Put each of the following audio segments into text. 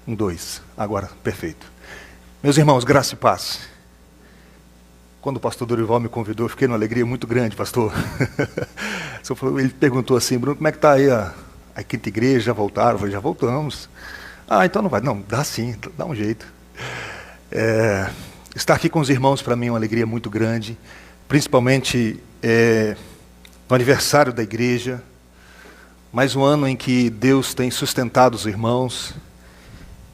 Um, dois. Agora, perfeito. Meus irmãos, graça e paz. Quando o pastor Dorival me convidou, eu fiquei numa alegria muito grande, pastor. Ele perguntou assim: Bruno, como é que está aí a quinta igreja? Já voltaram? Eu falei: já voltamos. Ah, então não vai. Não, dá sim, dá um jeito. Estar aqui com os irmãos para mim é uma alegria muito grande, principalmente no aniversário da igreja, mais um ano em que Deus tem sustentado os irmãos,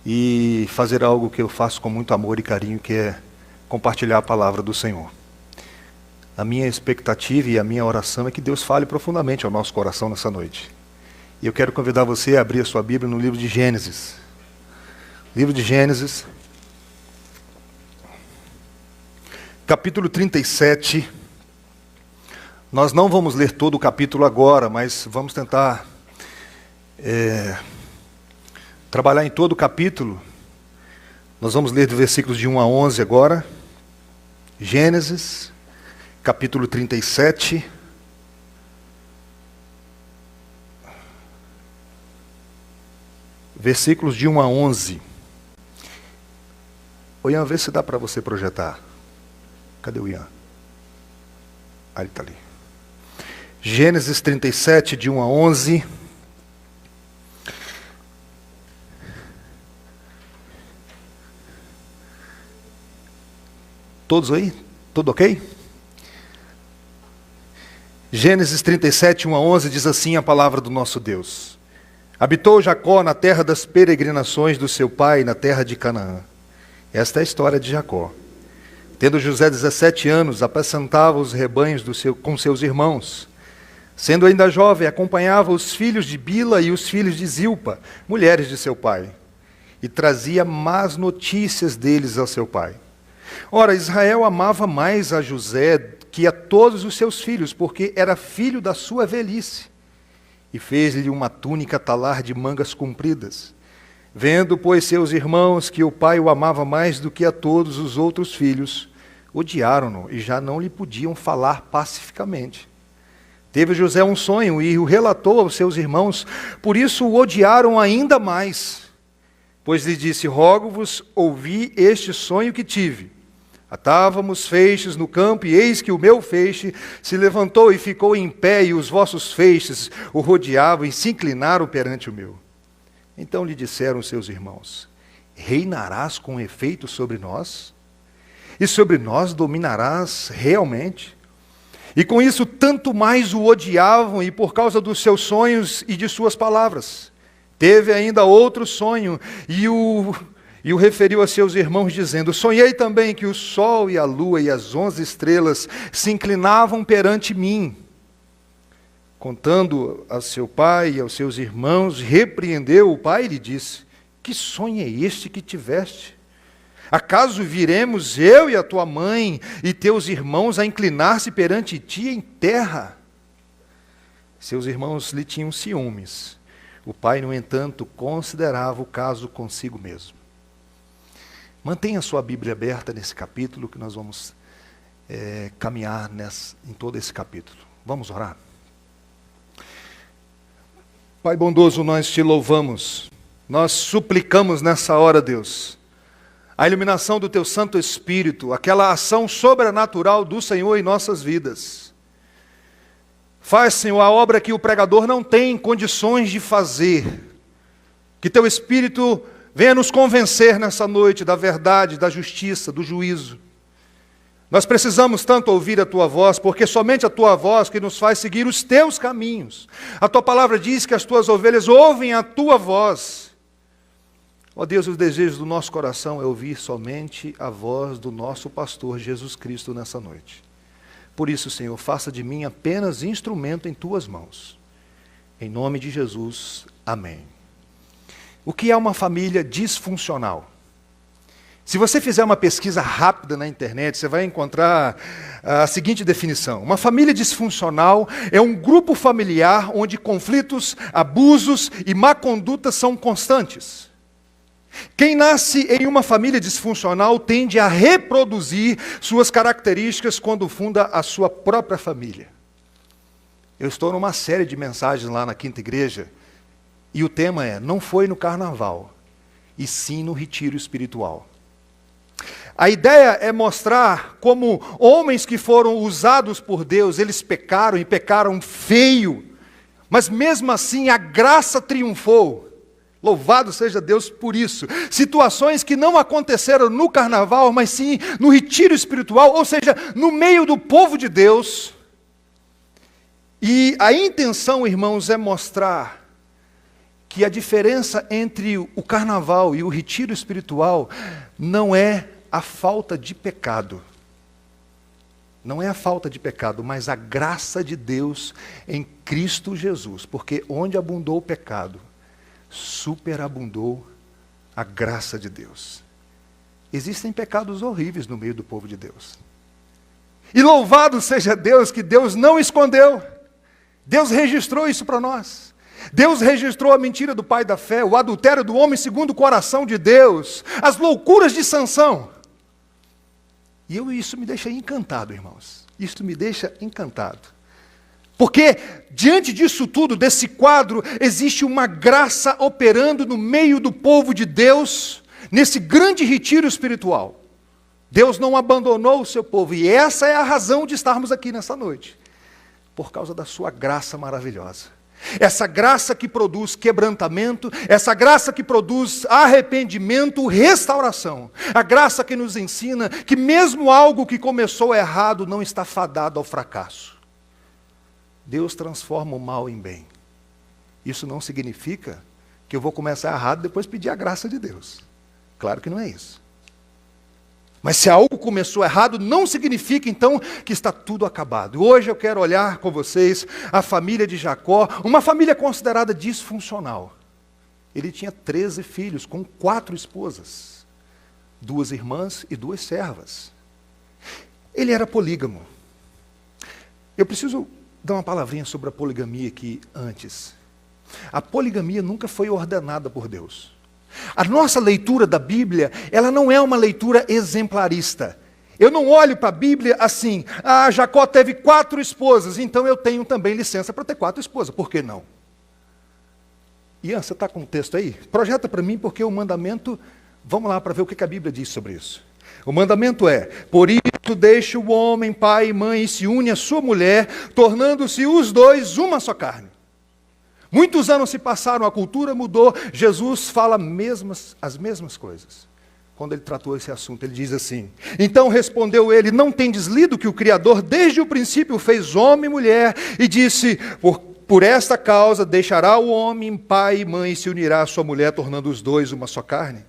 e fazer algo que eu faço com muito amor e carinho, que é compartilhar a palavra do Senhor. A minha expectativa e a minha oração é que Deus fale profundamente ao nosso coração nessa noite. E eu quero convidar você a abrir a sua Bíblia no livro de Gênesis. Livro de Gênesis, capítulo 37. Nós não vamos ler todo o capítulo agora, mas vamos tentar trabalhar em todo o capítulo. Nós vamos ler do versículos de 1 a 11 agora. Gênesis, capítulo 37. Versículos de 1 a 11. Ô Ian, vê se dá para você projetar. Cadê o Ian? Ah, ele está ali. Gênesis 37, de 1 a 11. Todos aí? Tudo ok? Gênesis 37, 1 a 11 diz assim a palavra do nosso Deus. Habitou Jacó na terra das peregrinações do seu pai, na terra de Canaã. Esta é a história de Jacó. Tendo José 17 anos, apacentava os rebanhos com seus irmãos. Sendo ainda jovem, acompanhava os filhos de Bila e os filhos de Zilpa, mulheres de seu pai, e trazia más notícias deles ao seu pai. Ora, Israel amava mais a José que a todos os seus filhos, porque era filho da sua velhice, e fez-lhe uma túnica talar de mangas compridas. Vendo, pois, seus irmãos que o pai o amava mais do que a todos os outros filhos, odiaram-no e já não lhe podiam falar pacificamente. Teve José um sonho e o relatou aos seus irmãos, por isso o odiaram ainda mais. Pois lhe disse: rogo-vos, ouvi este sonho que tive. Atávamos feixes no campo, e eis que o meu feixe se levantou e ficou em pé, e os vossos feixes o rodeavam e se inclinaram perante o meu. Então lhe disseram seus irmãos: reinarás com efeito sobre nós? E sobre nós dominarás realmente? E com isso tanto mais o odiavam, e por causa dos seus sonhos e de suas palavras. Teve ainda outro sonho, e o referiu a seus irmãos, dizendo: sonhei também que o sol e a lua e as 11 estrelas se inclinavam perante mim. Contando a seu pai e aos seus irmãos, repreendeu o pai e lhe disse: que sonho é este que tiveste? Acaso viremos eu e a tua mãe e teus irmãos a inclinar-se perante ti em terra? Seus irmãos lhe tinham ciúmes. O pai, no entanto, considerava o caso consigo mesmo. Mantenha a sua Bíblia aberta nesse capítulo, que nós vamos caminhar em todo esse capítulo. Vamos orar? Pai bondoso, nós te louvamos, nós suplicamos nessa hora, Deus, a iluminação do teu Santo Espírito, aquela ação sobrenatural do Senhor em nossas vidas. Faz, Senhor, a obra que o pregador não tem condições de fazer. Que teu Espírito venha nos convencer nessa noite da verdade, da justiça, do juízo. Nós precisamos tanto ouvir a tua voz, porque somente a tua voz que nos faz seguir os teus caminhos. A tua palavra diz que as tuas ovelhas ouvem a tua voz. Ó Deus, os desejos do nosso coração é ouvir somente a voz do nosso pastor Jesus Cristo nessa noite. Por isso, Senhor, faça de mim apenas instrumento em tuas mãos. Em nome de Jesus, amém. O que é uma família disfuncional? Se você fizer uma pesquisa rápida na internet, você vai encontrar a seguinte definição: uma família disfuncional é um grupo familiar onde conflitos, abusos e má conduta são constantes. Quem nasce em uma família disfuncional tende a reproduzir suas características quando funda a sua própria família. Eu estou numa série de mensagens lá na Quinta Igreja, e o tema é: não foi no carnaval. e sim no retiro espiritual. A ideia é mostrar como homens que foram usados por Deus, eles pecaram e pecaram feio, mas mesmo assim a graça triunfou. Louvado seja Deus por isso. Situações que não aconteceram no carnaval, mas sim no retiro espiritual, ou seja, no meio do povo de Deus. E a intenção, irmãos, é mostrar que a diferença entre o carnaval e o retiro espiritual não é a falta de pecado. Não é a falta de pecado, mas a graça de Deus em Cristo Jesus. Porque onde abundou o pecado, superabundou a graça de Deus. Existem pecados horríveis no meio do povo de Deus. E louvado seja Deus que Deus não escondeu. Deus registrou isso para nós. Deus registrou a mentira do pai da fé, o adultério do homem segundo o coração de Deus, as loucuras de Sansão. E isso me deixa encantado, irmãos. Isso me deixa encantado. Porque, diante disso tudo, desse quadro, existe uma graça operando no meio do povo de Deus, nesse grande retiro espiritual. Deus não abandonou o seu povo, e essa é a razão de estarmos aqui nessa noite. Por causa da sua graça maravilhosa. Essa graça que produz quebrantamento, essa graça que produz arrependimento, restauração. A graça que nos ensina que mesmo algo que começou errado não está fadado ao fracasso. Deus transforma o mal em bem. Isso não significa que eu vou começar errado e depois pedir a graça de Deus. Claro que não é isso. Mas se algo começou errado, não significa então que está tudo acabado. Hoje eu quero olhar com vocês a família de Jacó, uma família considerada disfuncional. Ele tinha 13 filhos com 4 esposas, 2 irmãs e 2 servas. Ele era polígamo. Eu preciso dar uma palavrinha sobre a poligamia aqui antes. A poligamia nunca foi ordenada por Deus. A nossa leitura da Bíblia, ela não é uma leitura exemplarista. Eu não olho para a Bíblia assim, Jacó teve 4 esposas, então eu tenho também licença para ter 4 esposas. Por que não? Ian, você está com o texto aí? Projeta para mim, porque o mandamento, vamos lá para ver o que a Bíblia diz sobre isso. O mandamento é, por isso deixa o homem, pai e mãe, e se une à sua mulher, tornando-se os dois uma só carne. Muitos anos se passaram, a cultura mudou, Jesus fala as mesmas coisas. Quando ele tratou esse assunto, ele diz assim, então respondeu ele, não tendes lido que o Criador desde o princípio fez homem e mulher, e disse, por esta causa deixará o homem pai e mãe e se unirá à sua mulher, tornando os dois uma só carne?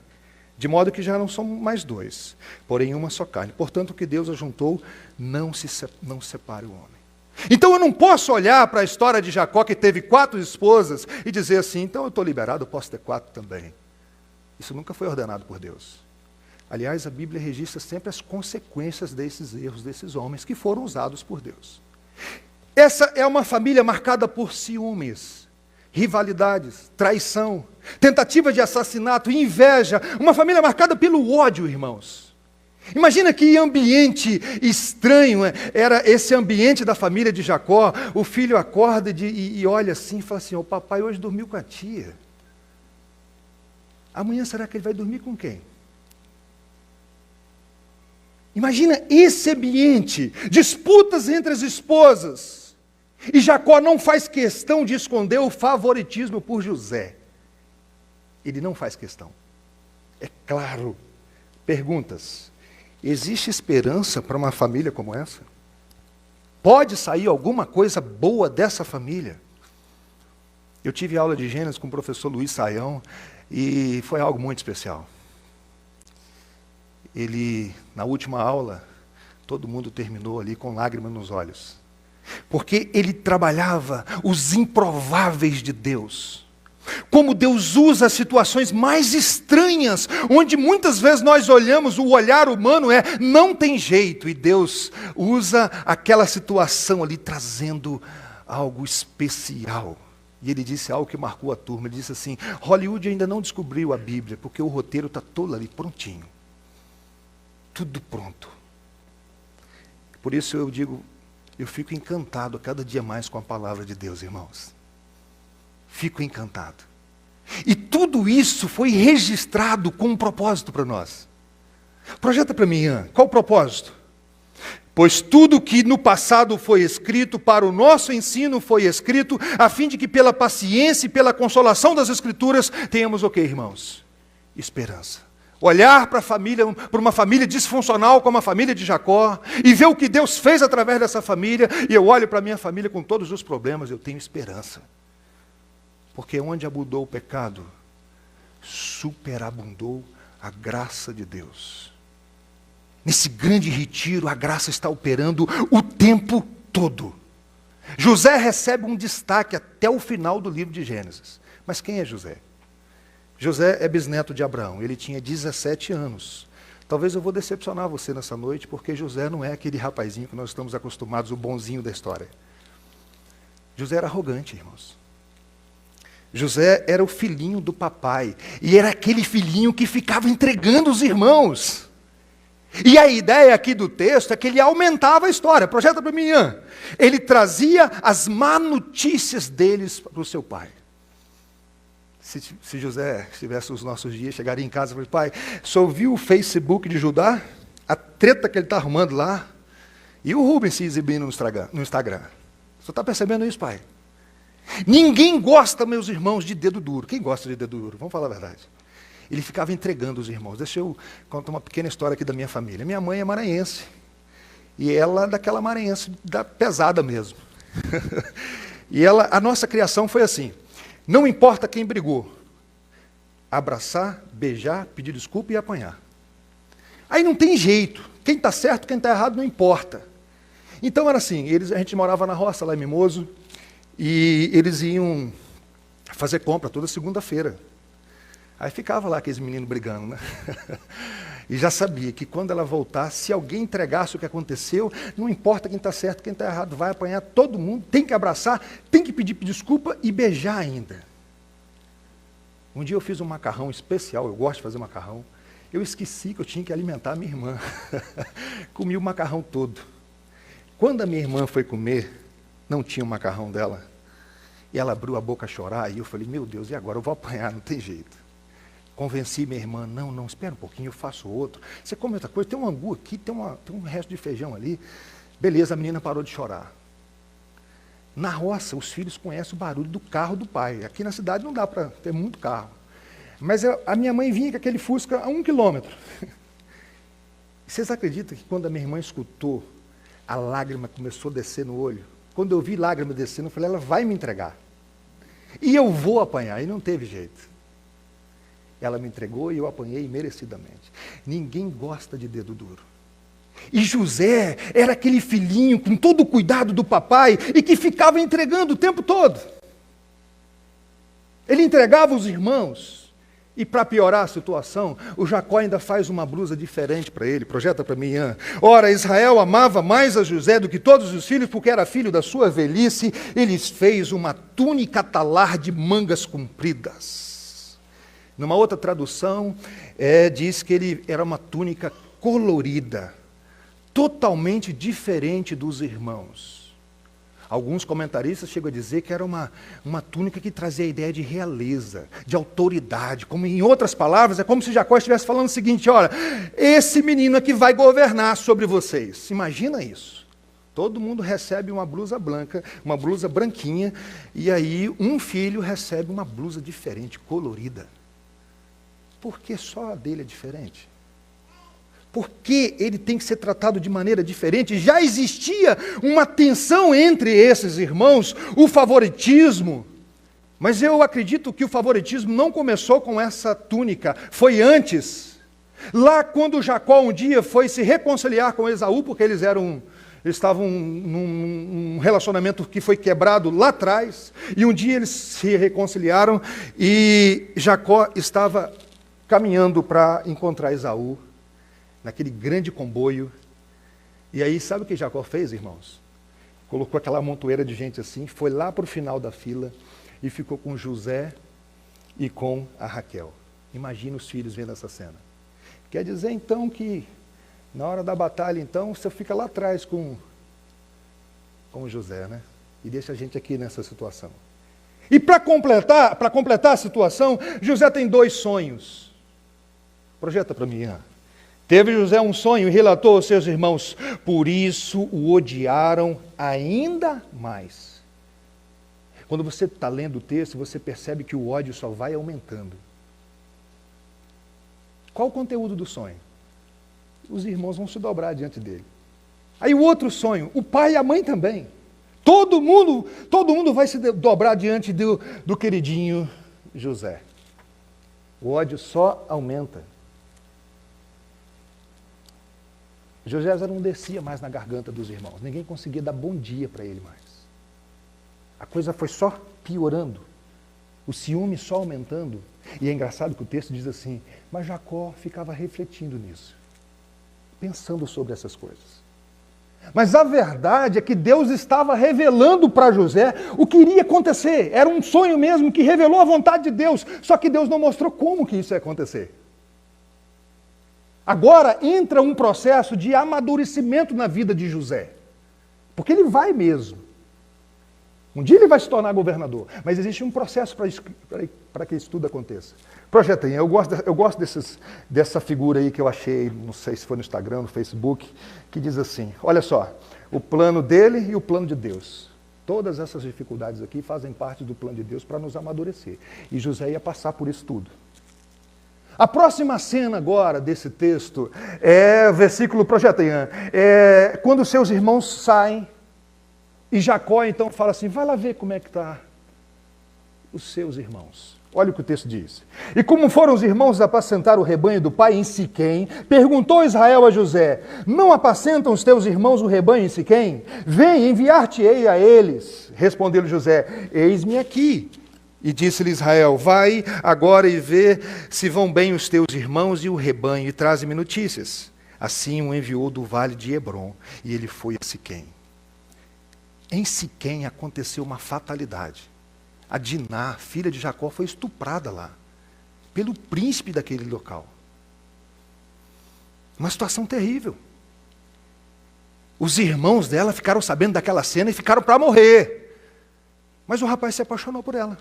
De modo que já não são mais 2, porém uma só carne. Portanto, o que Deus ajuntou, não separe o homem. Então eu não posso olhar para a história de Jacó, que teve 4 esposas, e dizer assim, então eu estou liberado, eu posso ter 4 também. Isso nunca foi ordenado por Deus. Aliás, a Bíblia registra sempre as consequências desses erros, desses homens que foram usados por Deus. Essa é uma família marcada por ciúmes, rivalidades, traição, tentativa de assassinato, inveja, uma família marcada pelo ódio, irmãos. Imagina que ambiente estranho era esse ambiente da família de Jacó. O filho acorda e olha assim e fala assim, o papai hoje dormiu com a tia. Amanhã será que ele vai dormir com quem? Imagina esse ambiente, disputas entre as esposas. E Jacó não faz questão de esconder o favoritismo por José. Ele não faz questão. É claro. Perguntas. Existe esperança para uma família como essa? Pode sair alguma coisa boa dessa família? Eu tive aula de Gênesis com o professor Luiz Saião e foi algo muito especial. Ele, na última aula, todo mundo terminou ali com lágrimas nos olhos. Porque ele trabalhava os improváveis de Deus. Como Deus usa as situações mais estranhas, onde muitas vezes nós olhamos, o olhar humano não tem jeito, e Deus usa aquela situação ali trazendo algo especial. E ele disse algo que marcou a turma, ele disse assim, Hollywood ainda não descobriu a Bíblia, porque o roteiro está todo ali, prontinho. Tudo pronto. Por isso eu digo, eu fico encantado a cada dia mais com a palavra de Deus, irmãos. Fico encantado. E tudo isso foi registrado com um propósito para nós. Projeta para mim, Ian, qual o propósito? Pois tudo que no passado foi escrito para o nosso ensino foi escrito, a fim de que pela paciência e pela consolação das Escrituras tenhamos o quê, irmãos? Esperança. Olhar para uma família disfuncional como a família de Jacó, e ver o que Deus fez através dessa família, e eu olho para a minha família com todos os problemas, eu tenho esperança. Porque onde abundou o pecado, superabundou a graça de Deus. Nesse grande retiro, a graça está operando o tempo todo. José recebe um destaque até o final do livro de Gênesis. Mas quem é José? José é bisneto de Abraão, ele tinha 17 anos. Talvez eu vou decepcionar você nessa noite, porque José não é aquele rapazinho que nós estamos acostumados, o bonzinho da história. José era arrogante, irmãos. José era o filhinho do papai, e era aquele filhinho que ficava entregando os irmãos. E a ideia aqui do texto é que ele aumentava a história. Projeta para mim, Ian. Ele trazia as má notícias deles para o seu pai. Se José estivesse nos nossos dias, chegaria em casa e falaria: pai, só viu o Facebook de Judá? A treta que ele está arrumando lá? E o Rubens se exibindo no Instagram. Você está percebendo isso, pai? Ninguém gosta, meus irmãos, de dedo duro. Quem gosta de dedo duro? Vamos falar a verdade. Ele ficava entregando os irmãos. Deixa eu contar uma pequena história aqui da minha família. Minha mãe é maranhense. E ela daquela maranhense da pesada mesmo. E a nossa criação foi assim. Não importa quem brigou. Abraçar, beijar, pedir desculpa e apanhar. Aí não tem jeito. Quem está certo, quem está errado, não importa. Então era assim, a gente morava na roça, lá em Mimoso, e eles iam fazer compra toda segunda-feira. Aí ficava lá aqueles meninos brigando, né? E já sabia que quando ela voltasse, se alguém entregasse o que aconteceu, não importa quem está certo, quem está errado, vai apanhar todo mundo, tem que abraçar, tem que pedir desculpa e beijar ainda. Um dia eu fiz um macarrão especial, eu gosto de fazer macarrão, eu esqueci que eu tinha que alimentar a minha irmã. Comi o macarrão todo. Quando a minha irmã foi comer, não tinha o macarrão dela, e ela abriu a boca a chorar, e eu falei: meu Deus, e agora? Eu vou apanhar, não tem jeito. Convenci minha irmã: não, espera um pouquinho, eu faço outro. Você come outra coisa, tem um angu aqui, tem um resto de feijão ali. Beleza, a menina parou de chorar. Na roça, os filhos conhecem o barulho do carro do pai. Aqui na cidade não dá para ter muito carro. Mas a minha mãe vinha com aquele Fusca a 1 quilômetro. Vocês acreditam que quando a minha irmã escutou, a lágrima começou a descer no olho? Quando eu vi lágrima descendo, eu falei: ela vai me entregar. E eu vou apanhar. E não teve jeito. Ela me entregou e eu apanhei merecidamente. Ninguém gosta de dedo duro. E José era aquele filhinho com todo o cuidado do papai e que ficava entregando o tempo todo. Ele entregava os irmãos. E para piorar a situação, o Jacó ainda faz uma blusa diferente para ele. Projeta para mim, Ian. Ora, Israel amava mais a José do que todos os filhos, porque era filho da sua velhice. Ele fez uma túnica talar de mangas compridas. Numa outra tradução, diz que ele era uma túnica colorida, totalmente diferente dos irmãos. Alguns comentaristas chegam a dizer que era uma túnica que trazia a ideia de realeza, de autoridade. Como em outras palavras, é como se Jacó estivesse falando o seguinte: olha, esse menino é que vai governar sobre vocês. Imagina isso. Todo mundo recebe uma blusa branca, uma blusa branquinha, e aí um filho recebe uma blusa diferente, colorida. Por que só a dele é diferente? Por que ele tem que ser tratado de maneira diferente? Já existia uma tensão entre esses irmãos, o favoritismo. Mas eu acredito que o favoritismo não começou com essa túnica, foi antes. Lá quando Jacó um dia foi se reconciliar com Esaú, porque eles estavam num relacionamento que foi quebrado lá atrás, e um dia eles se reconciliaram, e Jacó estava caminhando para encontrar Esaú, naquele grande comboio. E aí, sabe o que Jacó fez, irmãos? Colocou aquela montoeira de gente assim, foi lá para o final da fila e ficou com José e com a Raquel. Imagina os filhos vendo essa cena. Quer dizer, então, que na hora da batalha, então, você fica lá atrás com José, né? E deixa a gente aqui nessa situação. E para completar a situação, José tem 2 sonhos. Projeta para mim. Teve José um sonho e relatou aos seus irmãos, por isso o odiaram ainda mais. Quando você está lendo o texto, você percebe que o ódio só vai aumentando. Qual o conteúdo do sonho? Os irmãos vão se dobrar diante dele. Aí o outro sonho, o pai e a mãe também. Todo mundo vai se dobrar diante do queridinho José. O ódio só aumenta. José já não descia mais na garganta dos irmãos. Ninguém conseguia dar bom dia para ele mais. A coisa foi só piorando. O ciúme só aumentando. E é engraçado que o texto diz assim, mas Jacó ficava refletindo nisso. Pensando sobre essas coisas. Mas a verdade é que Deus estava revelando para José o que iria acontecer. Era um sonho mesmo que revelou a vontade de Deus. Só que Deus não mostrou como que isso ia acontecer. Agora entra um processo de amadurecimento na vida de José. Porque ele vai mesmo. Um dia ele vai se tornar governador. Mas existe um processo para que isso tudo aconteça. Projetem, eu gosto dessa figura aí que eu achei, não sei se foi no Instagram, no Facebook, que diz assim, olha só, o plano dele e o plano de Deus. Todas essas dificuldades aqui fazem parte do plano de Deus para nos amadurecer. E José ia passar por isso tudo. A próxima cena agora desse texto é versículo, projetem, quando seus irmãos saem, e Jacó então fala assim, vai lá ver como é que está os seus irmãos. Olha o que o texto diz. E como foram os irmãos apacentar o rebanho do pai em Siquém, perguntou Israel a José, não apacentam os teus irmãos o rebanho em Siquém? Vem, enviar-te-ei a eles. Respondeu-lhe José, eis-me aqui. E disse-lhe Israel, vai agora e vê se vão bem os teus irmãos e o rebanho, e traze-me notícias. Assim o enviou do vale de Hebrom, e ele foi a Siquém. Em Siquém aconteceu uma fatalidade. A Diná, filha de Jacó, foi estuprada lá, pelo príncipe daquele local. Uma situação terrível. Os irmãos dela ficaram sabendo daquela cena e ficaram para morrer. Mas o rapaz se apaixonou por ela.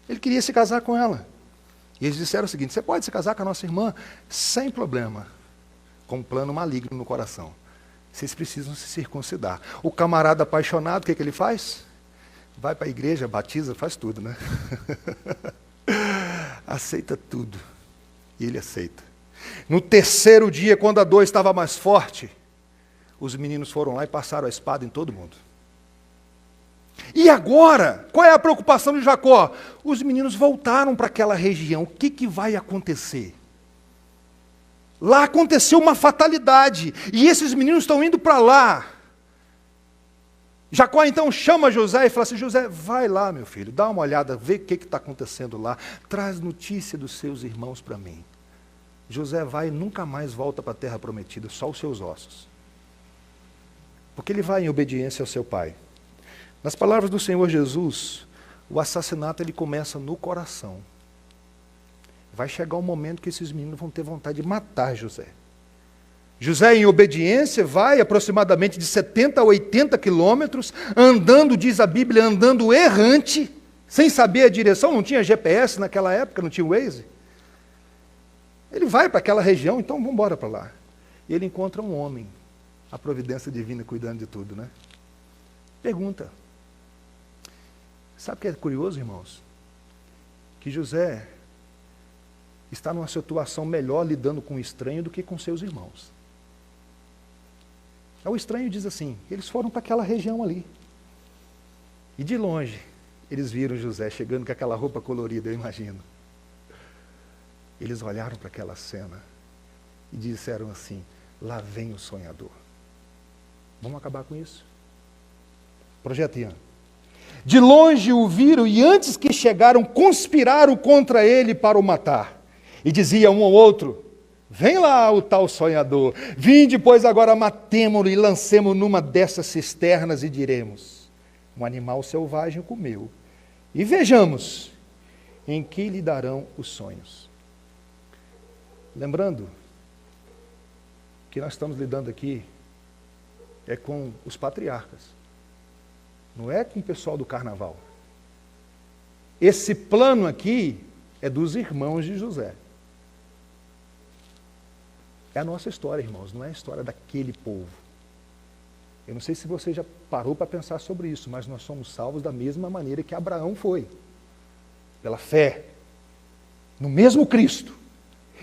Ele queria se casar com ela. E eles disseram o seguinte, você pode se casar com a nossa irmã? Sem problema. Com um plano maligno no coração. Vocês precisam se circuncidar. O camarada apaixonado, o que ele faz? Vai para a igreja, batiza, faz tudo, né? Aceita tudo. E ele aceita. No terceiro dia, quando a dor estava mais forte, os meninos foram lá e passaram a espada em todo mundo. E agora, qual é a preocupação de Jacó? Os meninos voltaram para aquela região. O que vai acontecer? Lá aconteceu uma fatalidade. E esses meninos estão indo para lá. Jacó então chama José e fala assim, José, vai lá meu filho, dá uma olhada, vê o que está acontecendo lá, traz notícia dos seus irmãos para mim. José vai e nunca mais volta para a terra prometida, só os seus ossos. Porque ele vai em obediência ao seu pai. Nas palavras do Senhor Jesus, o assassinato ele começa no coração. Vai chegar um momento que esses meninos vão ter vontade de matar José. José, em obediência, vai aproximadamente de 70 a 80 quilômetros, andando, diz a Bíblia, andando errante, sem saber a direção, não tinha GPS naquela época, não tinha Waze. Ele vai para aquela região, então vamos embora para lá. E ele encontra um homem, a providência divina cuidando de tudo, né? Pergunta. Sabe o que é curioso, irmãos? Que José está numa situação melhor lidando com o estranho do que com seus irmãos. O estranho diz assim, eles foram para aquela região ali. E de longe, eles viram José chegando com aquela roupa colorida, eu imagino. Eles olharam para aquela cena e disseram assim, lá vem o sonhador. Vamos acabar com isso? Projeto Ian. De longe o viram e antes que chegaram, conspiraram contra ele para o matar. E dizia um ao outro, vem lá o tal sonhador, vinde, pois agora matemo-lo e lancemo numa dessas cisternas e diremos, um animal selvagem comeu. E vejamos em que lhe darão os sonhos. Lembrando que nós estamos lidando aqui é com os patriarcas, não é com o pessoal do carnaval. Esse plano aqui é dos irmãos de José. É a nossa história, irmãos, não é a história daquele povo. Eu não sei se você já parou para pensar sobre isso, mas nós somos salvos da mesma maneira que Abraão foi. Pela fé. No mesmo Cristo.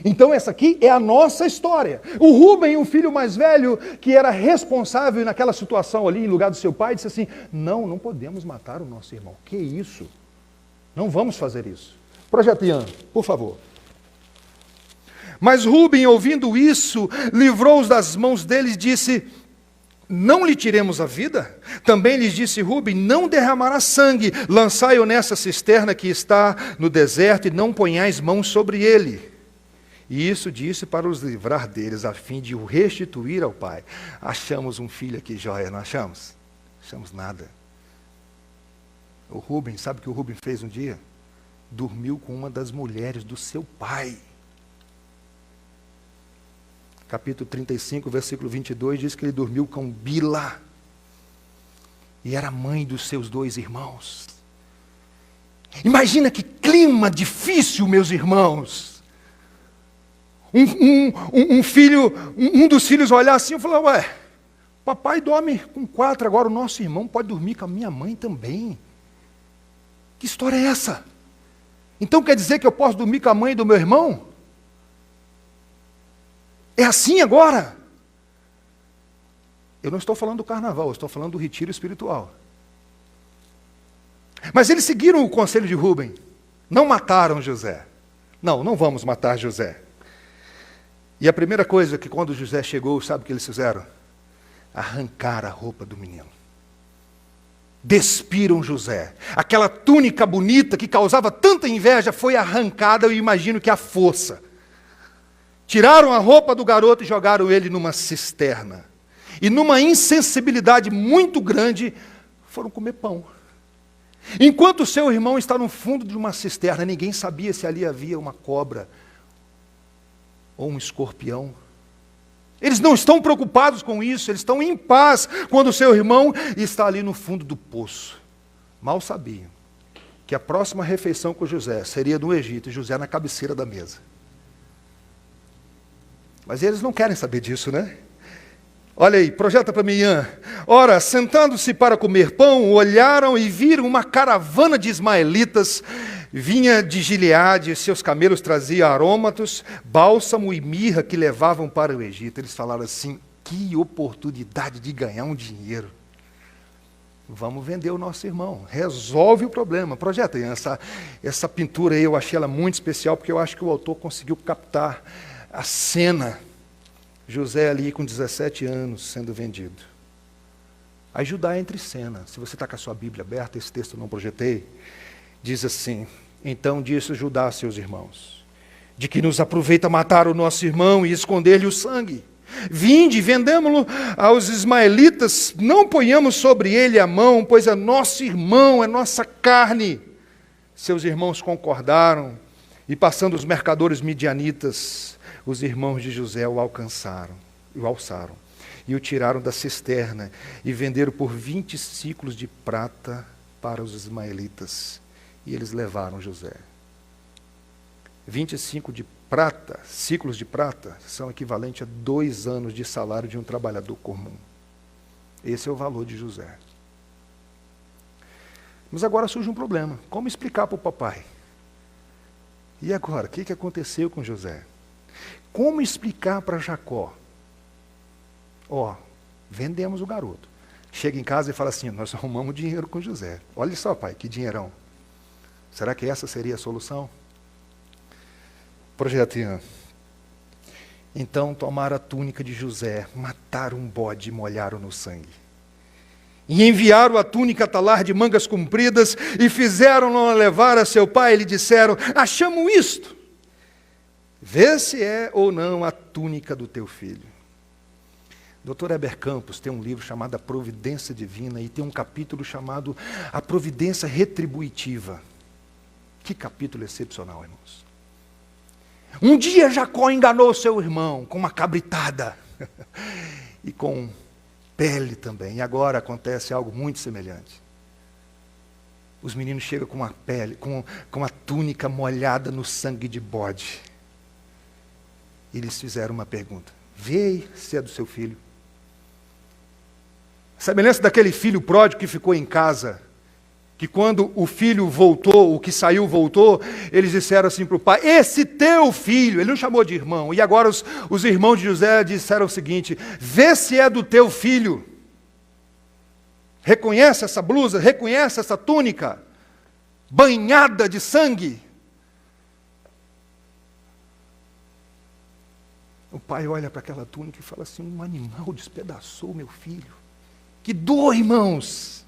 Então essa aqui é a nossa história. O Rubem, o filho mais velho, que era responsável naquela situação ali, em lugar do seu pai, disse assim, não podemos matar o nosso irmão. Que isso? Não vamos fazer isso. Projeto Ian, por favor. Mas Rubem, ouvindo isso, livrou-os das mãos deles e disse, não lhe tiremos a vida? Também lhes disse Rubem, não derramará sangue, lançai-o nessa cisterna que está no deserto e não ponhais mãos sobre ele. E isso disse para os livrar deles, a fim de o restituir ao pai. Achamos um filho aqui, joia, não achamos? Achamos nada. O Rubem, sabe o que o Rubem fez um dia? Dormiu com uma das mulheres do seu pai. Capítulo 35, versículo 22, diz que ele dormiu com Bila. E era mãe dos seus 2 irmãos. Imagina que clima difícil, meus irmãos. Um dos filhos olhar assim e falar, ué, papai dorme com 4, agora o nosso irmão pode dormir com a minha mãe também. Que história é essa? Então quer dizer que eu posso dormir com a mãe do meu irmão? É assim agora? Eu não estou falando do carnaval, eu estou falando do retiro espiritual. Mas eles seguiram o conselho de Rubem. Não mataram José. Não vamos matar José. E a primeira coisa que quando José chegou, sabe o que eles fizeram? Arrancaram a roupa do menino. Despiram José. Aquela túnica bonita que causava tanta inveja foi arrancada, eu imagino que à força. Tiraram a roupa do garoto e jogaram ele numa cisterna. E numa insensibilidade muito grande, foram comer pão. Enquanto o seu irmão está no fundo de uma cisterna, ninguém sabia se ali havia uma cobra ou um escorpião. Eles não estão preocupados com isso, eles estão em paz quando o seu irmão está ali no fundo do poço. Mal sabiam que a próxima refeição com José seria no Egito, e José na cabeceira da mesa. Mas eles não querem saber disso, né? Olha aí, projeta para mim, Ian. Ora, sentando-se para comer pão, olharam e viram uma caravana de ismaelitas, vinha de Gileade, seus camelos traziam aromatos, bálsamo e mirra que levavam para o Egito. Eles falaram assim, que oportunidade de ganhar um dinheiro. Vamos vender o nosso irmão, resolve o problema. Projeta, Ian, essa pintura aí, eu achei ela muito especial, porque eu acho que o autor conseguiu captar a cena. José ali com 17 anos sendo vendido. Aí Judá entra em cena. Se você está com a sua Bíblia aberta, esse texto eu não projetei. Diz assim, então disse Judá a seus irmãos, de que nos aproveita matar o nosso irmão e esconder-lhe o sangue. Vinde, vendemo-lo aos ismaelitas, não ponhamos sobre ele a mão, pois é nosso irmão, é nossa carne. Seus irmãos concordaram, e passando os mercadores midianitas, os irmãos de José o alçaram, e o tiraram da cisterna, e venderam por 20 ciclos de prata para os ismaelitas, e eles levaram José. 25 ciclos de prata, são equivalentes a 2 anos de salário de um trabalhador comum. Esse é o valor de José. Mas agora surge um problema. Como explicar para o papai? E agora, o que aconteceu com José? Como explicar para Jacó? Vendemos o garoto. Chega em casa e fala assim, nós arrumamos dinheiro com José. Olha só, pai, que dinheirão. Será que essa seria a solução? Projeto Ian. Então tomaram a túnica de José, mataram um bode e molharam no sangue. E enviaram a túnica talar de mangas compridas e fizeram-no levar a seu pai e lhe disseram, achamos isto. Vê se é ou não a túnica do teu filho. Dr. Heber Campos tem um livro chamado A Providência Divina e tem um capítulo chamado A Providência Retributiva. Que capítulo excepcional, irmãos. Um dia Jacó enganou seu irmão com uma cabritada e com pele também. E agora acontece algo muito semelhante. os meninos chegam com uma pele, com uma túnica molhada no sangue de bode. E eles fizeram uma pergunta: vê aí se é do seu filho. A semelhança daquele filho pródigo que ficou em casa, que quando o filho voltou, o que saiu voltou, eles disseram assim para o pai: esse teu filho, ele não chamou de irmão, e agora os irmãos de José disseram o seguinte: vê se é do teu filho. Reconhece essa blusa, reconhece essa túnica, banhada de sangue. O pai olha para aquela túnica e fala assim: um animal despedaçou meu filho. Que dor, irmãos!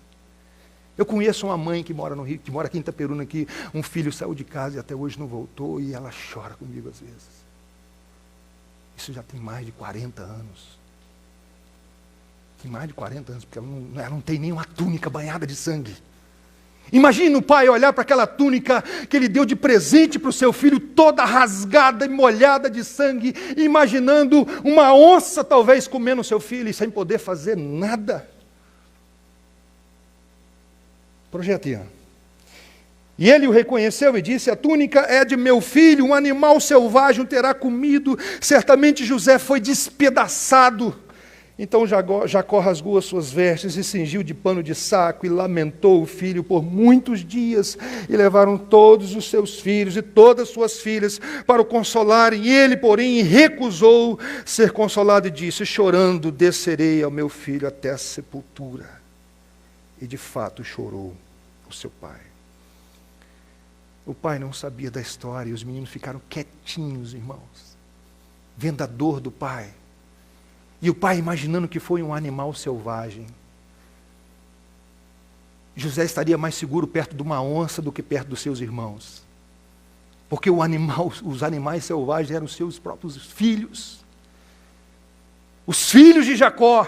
Eu conheço uma mãe que mora no Rio, que mora aqui em Itaperuna, aqui, um filho saiu de casa e até hoje não voltou, e ela chora comigo às vezes. Isso já tem mais de 40 anos. Tem mais de 40 anos, porque ela não tem nenhuma túnica banhada de sangue. Imagina o pai olhar para aquela túnica que ele deu de presente para o seu filho, toda rasgada e molhada de sangue, imaginando uma onça talvez comendo o seu filho e sem poder fazer nada. Projeta, Ian. E ele o reconheceu e disse: a túnica é de meu filho, um animal selvagem o terá comido, certamente José foi despedaçado. Então Jacó rasgou as suas vestes e cingiu de pano de saco e lamentou o filho por muitos dias. E levaram todos os seus filhos e todas as suas filhas para o consolarem. Ele, porém, recusou ser consolado e disse: chorando descerei ao meu filho até a sepultura. E de fato chorou o seu pai. O pai não sabia da história e os meninos ficaram quietinhos, irmãos, vendo a dor do pai. E o pai imaginando que foi um animal selvagem. José estaria mais seguro perto de uma onça do que perto dos seus irmãos. Porque os animais selvagens eram os seus próprios filhos. Os filhos de Jacó.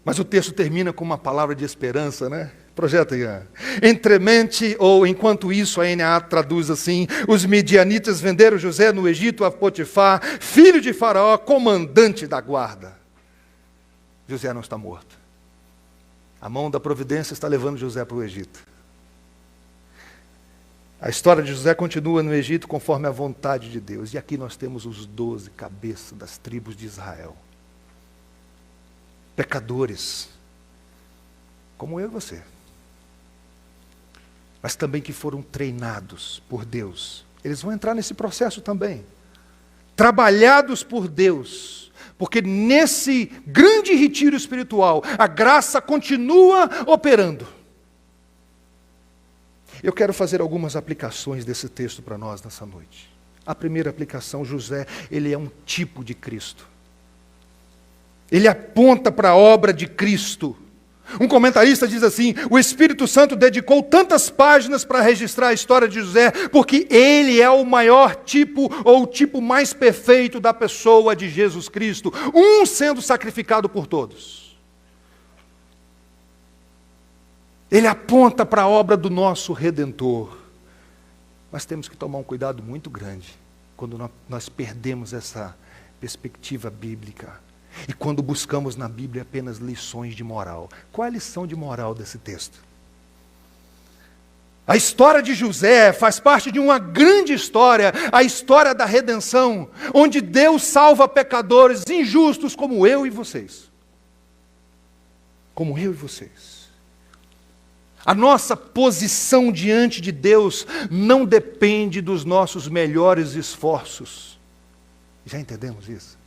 Mas o texto termina com uma palavra de esperança, né? Projeta, Ian. Entremente, ou enquanto isso, a NA traduz assim: os midianitas venderam José no Egito a Potifar, filho de Faraó, comandante da guarda. José não está morto. A mão da providência está levando José para o Egito. A história de José continua no Egito conforme a vontade de Deus. E aqui nós temos os 12 cabeças das tribos de Israel. Pecadores, como eu e você. Mas também que foram treinados por Deus. Eles vão entrar nesse processo também. Trabalhados por Deus. Porque nesse grande retiro espiritual, a graça continua operando. Eu quero fazer algumas aplicações desse texto para nós nessa noite. A primeira aplicação: José, ele é um tipo de Cristo. Ele aponta para a obra de Cristo. Um comentarista diz assim: o Espírito Santo dedicou tantas páginas para registrar a história de José, porque ele é o maior tipo, ou o tipo mais perfeito da pessoa de Jesus Cristo, um sendo sacrificado por todos. Ele aponta para a obra do nosso Redentor. Mas temos que tomar um cuidado muito grande quando nós perdemos essa perspectiva bíblica. E quando buscamos na Bíblia apenas lições de moral. Qual é a lição de moral desse texto? A história de José faz parte de uma grande história, a história da redenção, onde Deus salva pecadores injustos como eu e vocês. Como eu e vocês. A nossa posição diante de Deus não depende dos nossos melhores esforços. Já entendemos isso?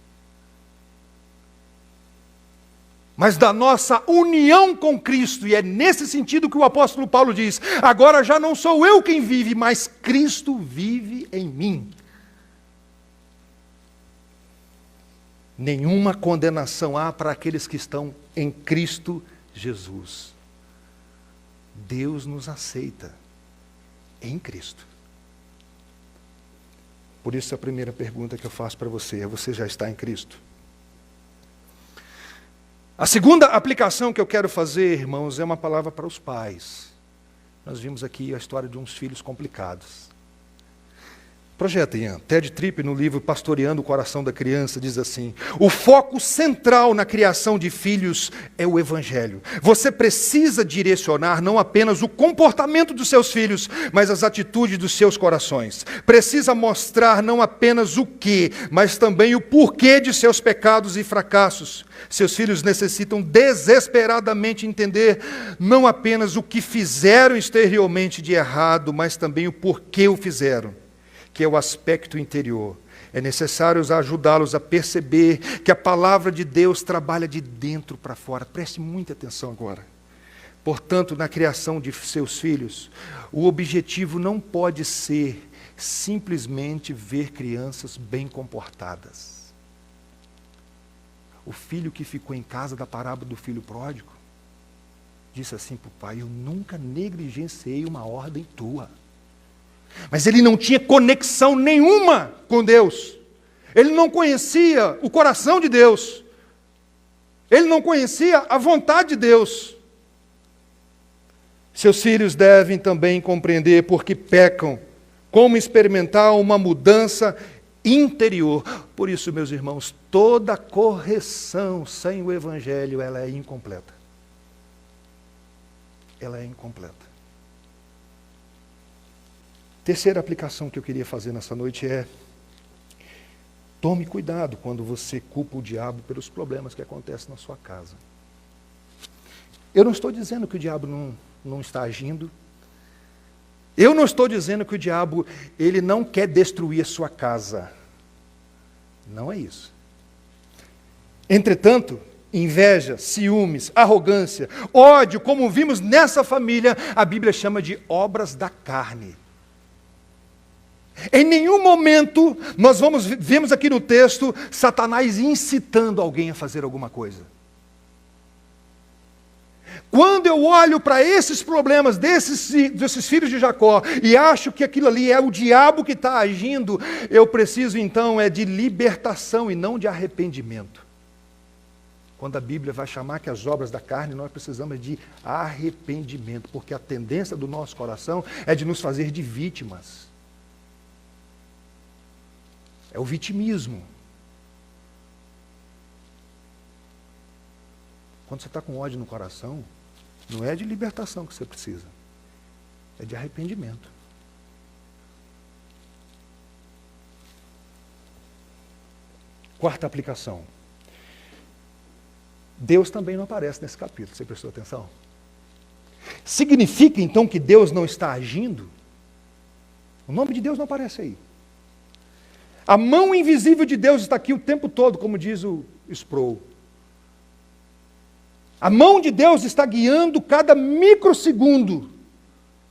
Mas da nossa união com Cristo, e é nesse sentido que o apóstolo Paulo diz: agora já não sou eu quem vive, mas Cristo vive em mim. Nenhuma condenação há para aqueles que estão em Cristo Jesus. Deus nos aceita em Cristo. Por isso a primeira pergunta que eu faço para você é: você já está em Cristo? A segunda aplicação que eu quero fazer, irmãos, é uma palavra para os pais. Nós vimos aqui a história de uns filhos complicados. Projeta, Ian. Ted Tripp, no livro Pastoreando o Coração da Criança, diz assim: o foco central na criação de filhos é o Evangelho. Você precisa direcionar não apenas o comportamento dos seus filhos, mas as atitudes dos seus corações. Precisa mostrar não apenas o que, mas também o porquê de seus pecados e fracassos. Seus filhos necessitam desesperadamente entender não apenas o que fizeram exteriormente de errado, mas também o porquê o fizeram, que é o aspecto interior. É necessário ajudá-los a perceber que a palavra de Deus trabalha de dentro para fora. Preste muita atenção agora. Portanto, na criação de seus filhos, o objetivo não pode ser simplesmente ver crianças bem comportadas. O filho que ficou em casa da parábola do filho pródigo disse assim para o pai: eu nunca negligenciei uma ordem tua. Mas ele não tinha conexão nenhuma com Deus. Ele não conhecia o coração de Deus. Ele não conhecia a vontade de Deus. Seus filhos devem também compreender por que pecam, como experimentar uma mudança interior. Por isso, meus irmãos, toda correção sem o Evangelho, ela é incompleta. Ela é incompleta. Terceira aplicação que eu queria fazer nessa noite é: tome cuidado quando você culpa o diabo pelos problemas que acontecem na sua casa. Eu não estou dizendo que o diabo não está agindo. Eu não estou dizendo que o diabo ele não quer destruir a sua casa. Não é isso. Entretanto, inveja, ciúmes, arrogância, ódio, como vimos nessa família, a Bíblia chama de obras da carne. Em nenhum momento nós vemos aqui no texto Satanás incitando alguém a fazer alguma coisa. Quando eu olho para esses problemas desses filhos de Jacó e acho que aquilo ali é o diabo que está agindo, eu preciso então de libertação e não de arrependimento. Quando a Bíblia vai chamar que as obras da carne, nós precisamos de arrependimento, porque a tendência do nosso coração é de nos fazer de vítimas. É o vitimismo. Quando você está com ódio no coração, não é de libertação que você precisa, é de arrependimento. Quarta aplicação. Deus também não aparece nesse capítulo, você prestou atenção? Significa então que Deus não está agindo? O nome de Deus não aparece aí. A mão invisível de Deus está aqui o tempo todo, como diz o Sproul. A mão de Deus está guiando cada microsegundo.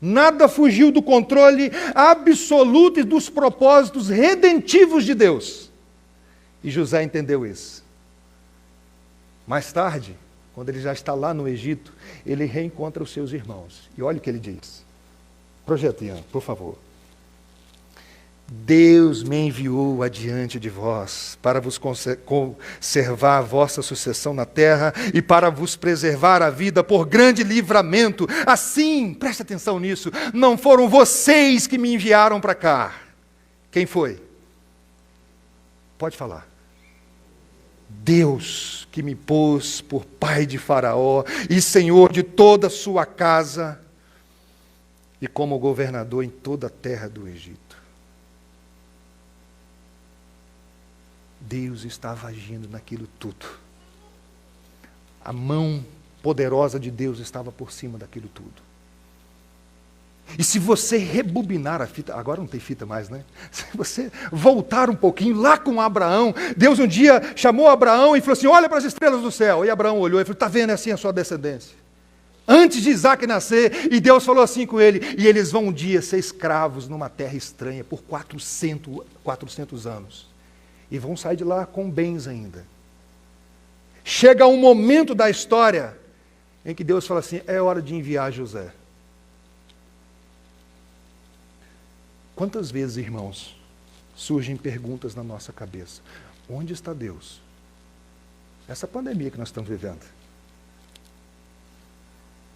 Nada fugiu do controle absoluto e dos propósitos redentivos de Deus. E José entendeu isso. Mais tarde, quando ele já está lá no Egito, ele reencontra os seus irmãos. E olha o que ele diz. Projeta, Ian, por favor. Deus me enviou adiante de vós, para vos conservar a vossa sucessão na terra e para vos preservar a vida por grande livramento. Assim, preste atenção nisso, não foram vocês que me enviaram para cá. Quem foi? Pode falar. Deus que me pôs por pai de Faraó e senhor de toda a sua casa e como governador em toda a terra do Egito. Deus estava agindo naquilo tudo. A mão poderosa de Deus estava por cima daquilo tudo. E se você rebobinar a fita, agora não tem fita mais, né? Se você voltar um pouquinho lá com Abraão, Deus um dia chamou Abraão e falou assim: olha para as estrelas do céu. E Abraão olhou e falou: está vendo assim a sua descendência? Antes de Isaac nascer, e Deus falou assim com ele: e eles vão um dia ser escravos numa terra estranha por 400 anos. E vão sair de lá com bens ainda. Chega um momento da história em que Deus fala assim: é hora de enviar José. Quantas vezes, irmãos, surgem perguntas na nossa cabeça: onde está Deus? Essa pandemia que nós estamos vivendo.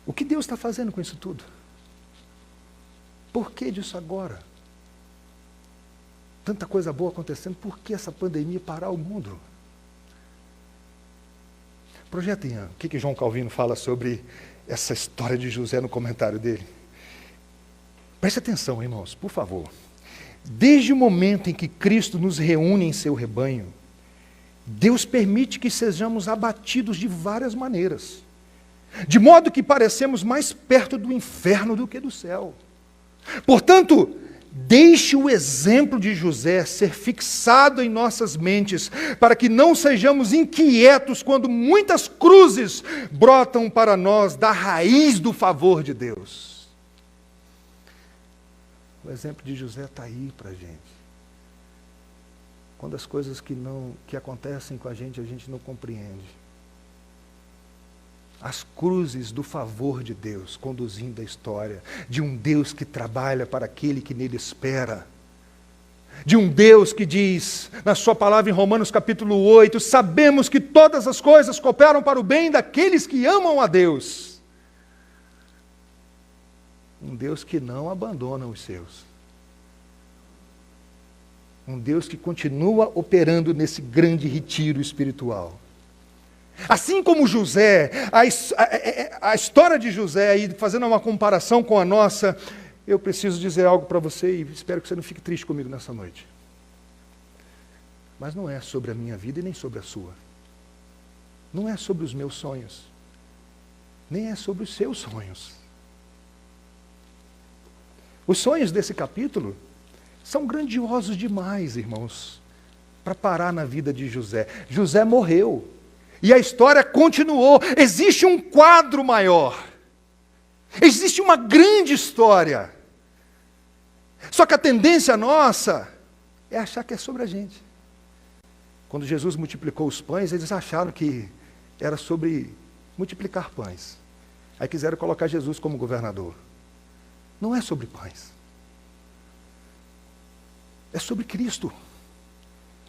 O que Deus está fazendo com isso tudo? Por que disso agora? tanta coisa boa acontecendo, por que essa pandemia parar o mundo? Projetem, o que João Calvino fala sobre essa história de José no comentário dele? Preste atenção, irmãos, por favor. Desde o momento em que Cristo nos reúne em seu rebanho, Deus permite que sejamos abatidos de várias maneiras, de modo que parecemos mais perto do inferno do que do céu. Portanto, deixe o exemplo de José ser fixado em nossas mentes, para que não sejamos inquietos quando muitas cruzes brotam para nós da raiz do favor de Deus. O exemplo de José está aí para a gente. Quando as coisas que acontecem com a gente não compreende. As cruzes do favor de Deus conduzindo a história, de um Deus que trabalha para aquele que nele espera, de um Deus que diz, na sua palavra em Romanos capítulo 8, sabemos que todas as coisas cooperam para o bem daqueles que amam a Deus. Um Deus que não abandona os seus. Um Deus que continua operando nesse grande retiro espiritual. Assim como José, a história de José, aí, fazendo uma comparação com a nossa, eu preciso dizer algo para você e espero que você não fique triste comigo nessa noite. Mas não é sobre a minha vida e nem sobre a sua. Não é sobre os meus sonhos. Nem é sobre os seus sonhos. Os sonhos desse capítulo são grandiosos demais, irmãos, para parar na vida de José. José morreu. E a história continuou. Existe um quadro maior. Existe uma grande história. Só que a tendência nossa é achar que é sobre a gente. Quando Jesus multiplicou os pães, eles acharam que era sobre multiplicar pães. Aí quiseram colocar Jesus como governador. Não é sobre pães. É sobre Cristo.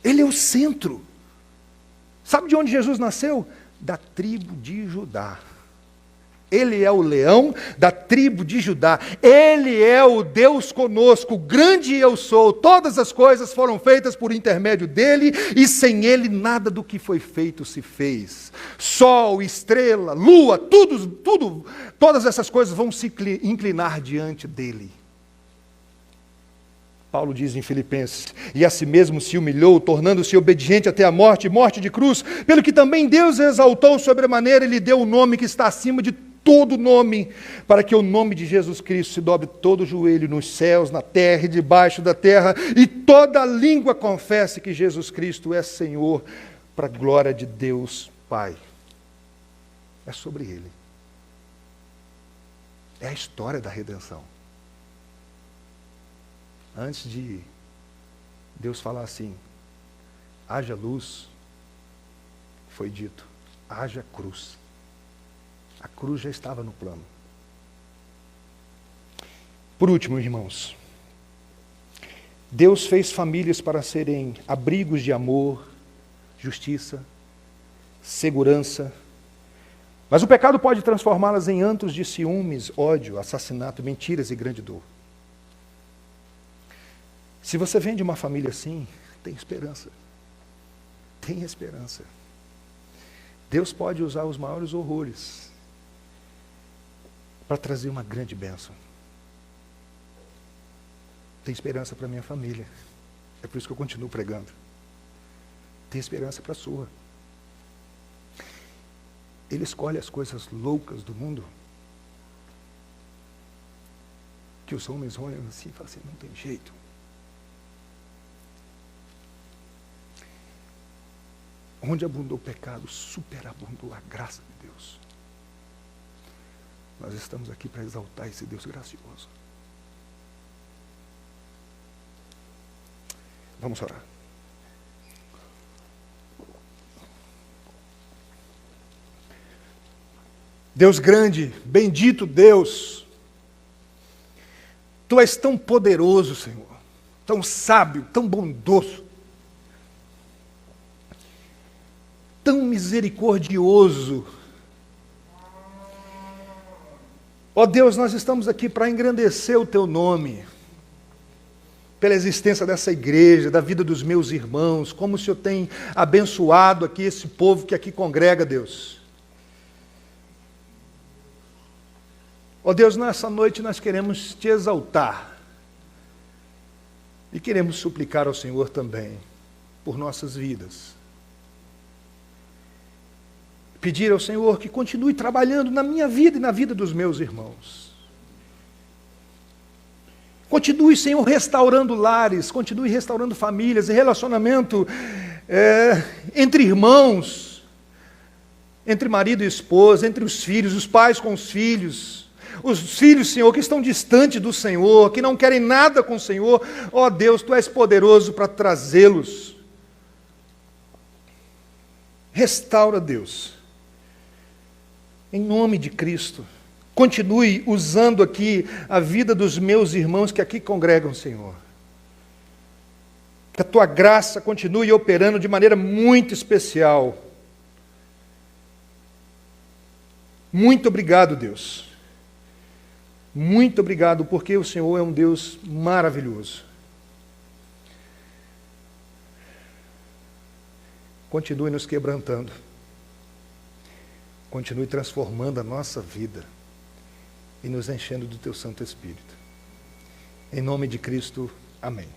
Ele é o centro. Sabe de onde Jesus nasceu? Da tribo de Judá. Ele é o leão da tribo de Judá. Ele é o Deus conosco, o grande eu sou. Todas as coisas foram feitas por intermédio dele, e sem ele nada do que foi feito se fez. Sol, estrela, lua, todas essas coisas vão se inclinar diante dele. Paulo diz em Filipenses, e a si mesmo se humilhou, tornando-se obediente até a morte, morte de cruz, pelo que também Deus exaltou sobremaneira e lhe deu o nome que está acima de todo nome, para que o nome de Jesus Cristo se dobre todo o joelho nos céus, na terra e debaixo da terra, e toda língua confesse que Jesus Cristo é Senhor, para a glória de Deus Pai. É sobre Ele. É a história da redenção. Antes de Deus falar assim, haja luz, foi dito, haja cruz. A cruz já estava no plano. Por último, irmãos, Deus fez famílias para serem abrigos de amor, justiça, segurança, mas o pecado pode transformá-las em antros de ciúmes, ódio, assassinato, mentiras e grande dor. Se você vem de uma família assim, tem esperança. Tem esperança. Deus pode usar os maiores horrores para trazer uma grande bênção. Tem esperança para a minha família. É por isso que eu continuo pregando. Tem esperança para a sua. Ele escolhe as coisas loucas do mundo, que os homens olham assim e falam assim, não tem jeito. Onde abundou o pecado, superabundou a graça de Deus. Nós estamos aqui para exaltar esse Deus gracioso. Vamos orar. Deus grande, bendito Deus, Tu és tão poderoso, Senhor, tão sábio, tão bondoso, tão misericordioso. Ó Deus, nós estamos aqui para engrandecer o Teu nome. pela existência dessa igreja, da vida dos meus irmãos, como o Senhor tem abençoado aqui esse povo que aqui congrega, Deus. Ó Deus, nessa noite nós queremos te exaltar e queremos suplicar ao Senhor também por nossas vidas. Pedir ao Senhor que continue trabalhando na minha vida e na vida dos meus irmãos. Continue, Senhor, restaurando lares, continue restaurando famílias e relacionamento entre irmãos, entre marido e esposa, entre os filhos, os pais com os filhos, Senhor, que estão distantes do Senhor, que não querem nada com o Senhor. Ó Deus, Tu és poderoso para trazê-los. Restaura, Deus, em nome de Cristo. Continue usando aqui a vida dos meus irmãos que aqui congregam, Senhor. Que a Tua graça continue operando de maneira muito especial. Muito obrigado, Deus. Muito obrigado, porque o Senhor é um Deus maravilhoso. Continue nos quebrantando. Continue transformando a nossa vida e nos enchendo do Teu Santo Espírito. Em nome de Cristo, amém.